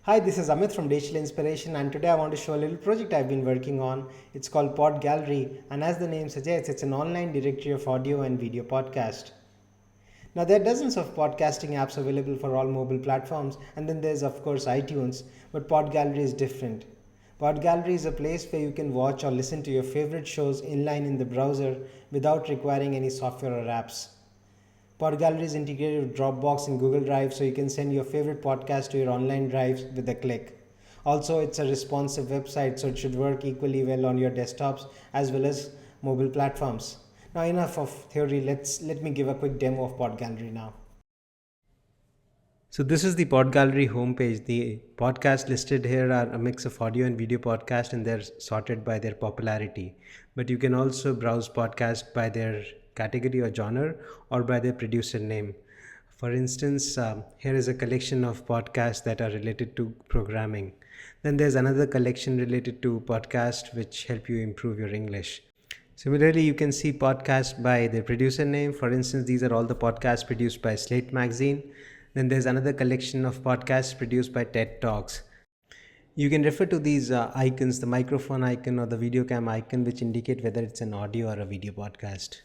Hi, this is Amit from Digital Inspiration, and today I want to show a little project I've been working on. It's called Pod Gallery, and as the name suggests, it's an online directory of audio and video podcast. Now, there are dozens of podcasting apps available for all mobile platforms, and then there's, of course, iTunes, but Pod Gallery is different. Pod Gallery is a place where you can watch or listen to your favorite shows inline in the browser without requiring any software or apps. Pod Gallery is integrated with Dropbox and Google Drive, so you can send your favorite podcast to your online drives with a click. Also, it's a responsive website, so it should work equally well on your desktops as well as mobile platforms. Now, enough of theory. Let me give a quick demo of Pod Gallery now. So this is the Pod Gallery homepage. The podcasts listed here are a mix of audio and video podcast, and they're sorted by their popularity. But you can also browse podcasts by their category or genre or by their producer name. For instance, here is a collection of podcasts that are related to programming. Then there's another collection related to podcasts which help you improve your English. Similarly, you can see podcasts by their producer name. For instance, these are all the podcasts produced by Slate Magazine. Then there's another collection of podcasts produced by TED Talks. You can refer to these icons, the microphone icon or the video cam icon, which indicate whether it's an audio or a video podcast.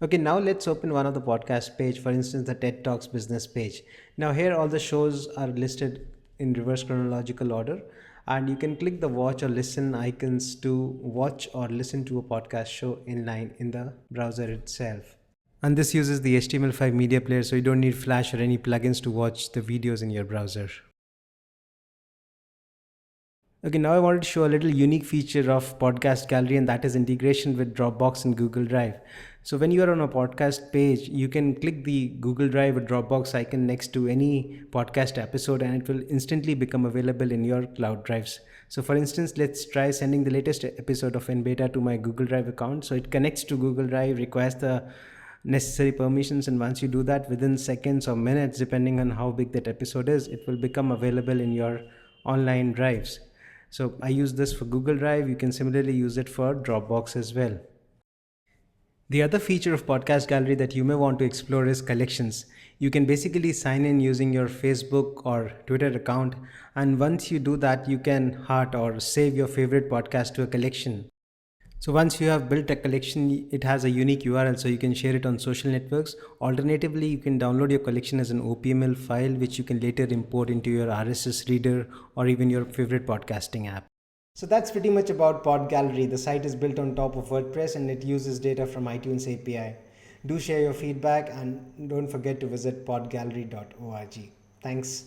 Okay, now let's open one of the podcast page, for instance, the TED Talks business page. Now here all the shows are listed in reverse chronological order, and you can click the watch or listen icons to watch or listen to a podcast show inline in the browser itself. And this uses the HTML5 media player, so you don't need Flash or any plugins to watch the videos in your browser. Okay, now I wanted to show a little unique feature of Podcast Gallery, and that is integration with Dropbox and Google Drive. So when you are on a podcast page, you can click the Google Drive or Dropbox icon next to any podcast episode, and it will instantly become available in your cloud drives. So for instance, let's try sending the latest episode of NBeta to my Google Drive account. So it connects to Google Drive, requires the necessary permissions, and once you do that, within seconds or minutes, depending on how big that episode is, it will become available in your online drives. So I use this for Google Drive. You can similarly use it for Dropbox as well. The other feature of Podcast Gallery that you may want to explore is collections. You can basically sign in using your Facebook or Twitter account, and once you do that, you can heart or save your favorite podcast to a collection. So once you have built a collection, it has a unique URL, so you can share it on social networks. Alternatively, you can download your collection as an OPML file, which you can later import into your RSS reader or even your favorite podcasting app. So that's pretty much about Pod Gallery. The site is built on top of WordPress and it uses data from iTunes API. Do share your feedback and don't forget to visit podgallery.org. Thanks.